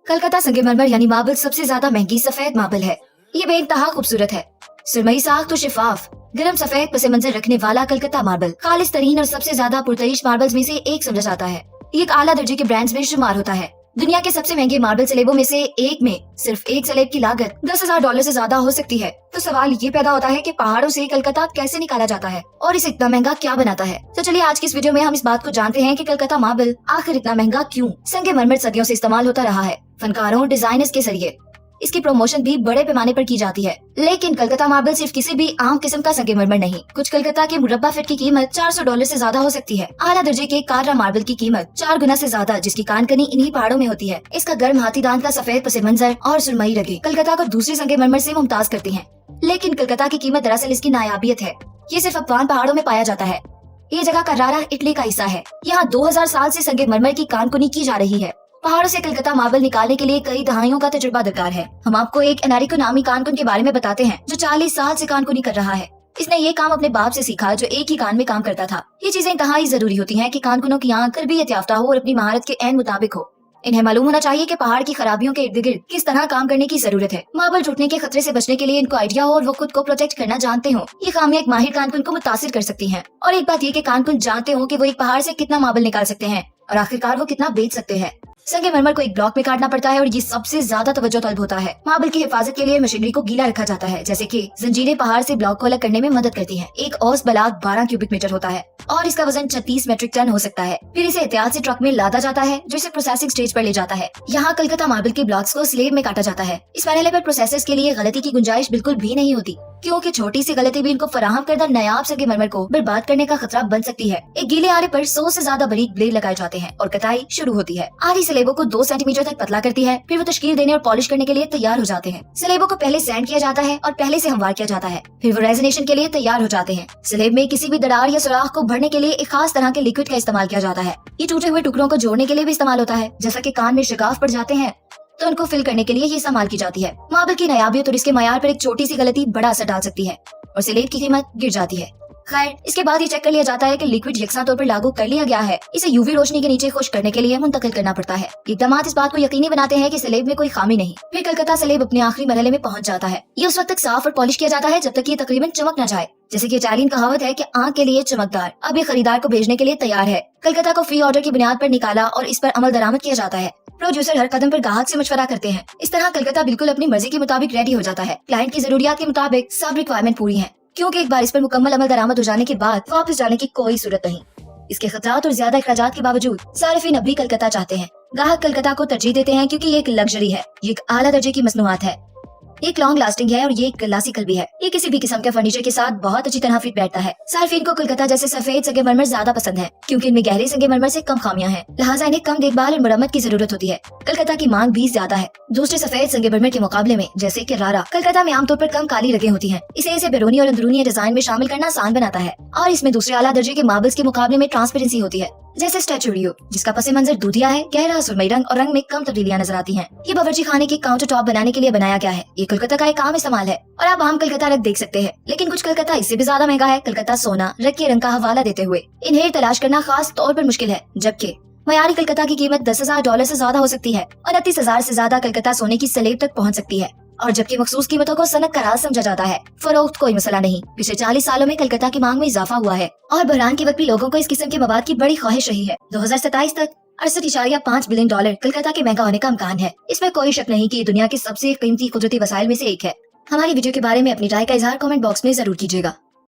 कलकत्ता संगमरमर यानी मार्बल सबसे ज्यादा महंगी सफेद मार्बल है। ये बेइंतहा खूबसूरत है। सुरमई साख तो शिफाफ गर्म सफेद पस मंजर रखने वाला कलकत्ता मार्बल खालिस तरीन और सबसे ज्यादा पुरतइश मार्बल्स में से एक समझा जाता है। ये एक आला दर्जे के ब्रांड्स में शुमार होता है। दुनिया के सबसे महंगे मार्बल स्लेबों में से एक में सिर्फ एक स्लेब की लागत $10,000 से ज्यादा हो सकती है। तो सवाल ये पैदा होता है कि पहाड़ों से कलकत्ता कैसे निकाला जाता है और इसे इतना महंगा क्या बनाता है। तो चलिए आज की इस वीडियो में हम इस बात को जानते हैं कि कलकत्ता मार्बल आखिर इतना महंगा क्यों। संगमरमर सदियों से इस्तेमाल होता रहा है। फनकारों डिजाइनर्स के जरिए इसकी प्रमोशन भी बड़े पैमाने पर की जाती है। लेकिन कलकत्ता मार्बल सिर्फ किसी भी आम किस्म का संगमरमर नहीं। कुछ कलकत्ता के मुरब्बा फीट की कीमत $400 से ज्यादा हो सकती है। आला दर्जे के कारा मार्बल की कीमत 4 गुना से ज्यादा, जिसकी कानकनी इन्हीं पहाड़ों में होती है। इसका गर्म हाथी दांत का सफेद पस मंजर और सुरमई रगे कलकत्ता को दूसरे संगमरमर से मुमताज करती है। लेकिन कलकत्ता की कीमत दरअसल इसकी नायाबियत है। ये सिर्फ अफगान पहाड़ों में पाया जाता है। ये जगह करारा इटली का हिस्सा है। यहाँ 2000 साल से संगमरमर की कानकुनी की जा रही है। पहाड़ों से कलकत्ता मार्बल निकालने के लिए कई दहाइयों का तजुर्बा दरकार है। हम आपको एक एनारिको नामी कानकुन के बारे में बताते हैं जो 40 साल से कानकुनी कर रहा है। इसने ये काम अपने बाप से सीखा जो एक ही कान में काम करता था। ये चीजें इंतहाई जरूरी होती हैं कि कानकुनों की आंख तरबियत याफ्ता हो और अपनी महारत के ऐन मुताबिक हो। इन्हें मालूम होना चाहिए कि पहाड़ की खराबियों के इर्द गिर्द किस तरह काम करने की जरूरत है। मार्बल टूटने के खतरे से बचने के लिए इनको आइडिया हो और वो खुद को प्रोटेक्ट करना जानते हो। ये खामियां एक माहिर कानकुन को मुतासिर कर सकती हैं। और एक बात ये कि कानकुन जानते हो कि वो एक पहाड़ से कितना मार्बल निकाल सकते हैं और आखिरकार वो कितना बेच सकते हैं। संगमरमर को एक ब्लॉक में काटना पड़ता है और ये सबसे ज्यादा तवज्जो तलब होता है। मार्बल की हिफाजत के लिए मशीनरी को गीला रखा जाता है, जैसे कि जंजीरें पहाड़ से ब्लॉक को अलग करने में मदद करती हैं। एक औस बलाग 12 क्यूबिक मीटर होता है और इसका वजन 36 मेट्रिक टन हो सकता है। फिर इसे एहतियात से ट्रक में लादा जाता है जो इसे प्रोसेसिंग स्टेज पर ले जाता है। यहाँ कलकत्ता मार्बल के ब्लॉक्स को स्लेब में काटा जाता है। इस मरहले पर प्रोसेसर्स के लिए गलती की गुंजाइश बिल्कुल भी नहीं होती, क्योंकि छोटी सी गलती भी इनको फराहम करदा नायाब संगमरमर को बर्बाद करने का खतरा बन सकती है। एक गीले आरे पर 100 से ज्यादा बारीक ब्लेड लगाए जाते हैं और कटाई शुरू होती है। आरी स्लेबों को 2 सेंटीमीटर तक पतला करती है। फिर वो तश्कील देने और पॉलिश करने के लिए तैयार हो जाते हैं। स्लेबों को पहले सैंड किया जाता है और पहले से हमवार किया जाता है। फिर वो रेजोनेशन के लिए तैयार हो जाते हैं। स्लेब में किसी भी दरार या सुराख को भरने के लिए एक खास तरह के लिक्विड का इस्तेमाल किया जाता है। ये टूटे हुए टुकड़ों को जोड़ने के लिए भी इस्तेमाल होता है। जैसा कि कान में शिकाफ पड़ जाते हैं तो उनको फिल करने के लिए ये इस्तेमाल की जाती है। मार्बल की नायाबियत और इसके मयार पर एक छोटी सी गलती बड़ा असर डाल सकती है और स्लेब की कीमत गिर जाती है। खैर, इसके बाद ये चेक कर लिया जाता है कि लिक्विड यकसा तौर पर लागू कर लिया गया है। इसे यूवी रोशनी के नीचे खुश्क करने के लिए मुंतकिल करना पड़ता है। इकदामात इस बात को यकीनी बनाते हैं कि स्लेब में कोई खामी नहीं। फिर कलकत्ता स्लेब अपने आखिरी मरहले में पहुंच जाता है। ये उस वक्त तक साफ और पॉलिश किया जाता है जब तक ये तकरीबन चमक न जाए। जैसे कि इटालियन कहावत है कि आंख के लिए चमकदार। अब ये खरीदार को भेजने के लिए तैयार है। कलकत्ता को फ्री ऑर्डर की बुनियाद पर निकाला और इस पर अमल दरामद किया जाता है। प्रोड्यूसर हर कदम पर ग्राहक से मशवरा करते हैं। इस तरह कलकत्ता बिल्कुल अपनी मर्जी के मुताबिक रेडी हो जाता है। क्लाइंट की जरूरियात के मुताबिक सब रिक्वायरमेंट पूरी है, क्योंकि एक बार इस पर मुकम्मल अमल दरामद हो जाने के बाद वापस जाने की कोई सूरत नहीं। इसके खतरात और ज्यादा अखराजात के बावजूद सारिफीन अब भी कलकत्ता चाहते हैं। ग्राहक कलकत्ता को तरजीह देते हैं क्योंकि ये एक लग्जरी है, ये एक आला दर्जे की मसनूआत है, एक लॉन्ग लास्टिंग है और ये एक क्लासिकल भी है। ये किसी भी किस्म के फर्नीचर के साथ बहुत अच्छी तरह फिट बैठता है। सार्फिन को कलकत्ता जैसे सफेद संगमरमर ज्यादा पसंद है, क्योंकि इनमें गहरे संगमरमर से कम खामियां हैं, लिहाजा इन्हें कम देखभाल और मरम्मत की जरूरत होती है। कलकत्ता की मांग भी ज्यादा है दूसरे सफेद संगमरमर के मुकाबले में, जैसे कि रारा। कलकत्ता में आमतौर पर कम काली रगें होती हैं। इसे बैरूनी और अंदरूनी डिजाइन में शामिल करना आसान बनाता है और इसमें दूसरे आला दर्जे के मार्बल्स के मुकाबले में ट्रांसपेरेंसी होती है, जैसे स्टैचूरियो, जिसका पस मंजर दूधिया है, गहरा सुरमई रंग और रंग में कम तब्दीलियां नजर आती हैं। ये बावर्ची खाने के काउंटर टॉप बनाने के लिए बनाया गया है। ये कलकत्ता का एक आम इस्तेमाल है और आप आम कलकत्ता रग देख सकते हैं, लेकिन कुछ कलकत्ता इससे भी ज्यादा महंगा है। कलकत्ता सोना रग के रंग का हवाला देते हुए इन्हें तलाश करना खास तौर पर मुश्किल है, जबकि मयारी कलकत्ता की कीमत $10,000 से ज्यादा हो सकती है। 29,000 से ज्यादा कलकत्ता सोने की स्लेब तक पहुँच सकती है। और जबकि मखसूस कीमतों को सनक करार समझा जाता है, फरोख्त कोई मसला नहीं। पिछले 40 सालों में कलकत्ता की मांग में इजाफा हुआ है और बहरान के वक्त भी लोगों को इस किस्म के मवाद की बड़ी ख्वाहिश रही है। 2027 तक $68.5 बिलियन कलकत्ता के महंगा होने का इम्कान है। इसमें कोई शक नहीं कि ये दुनिया के सबसे कीमती कुदरती वसाइल में से एक है। हमारी वीडियो के बारे में अपनी राय का इजहार कमेंट बॉक्स में जरूर कीजिएगा।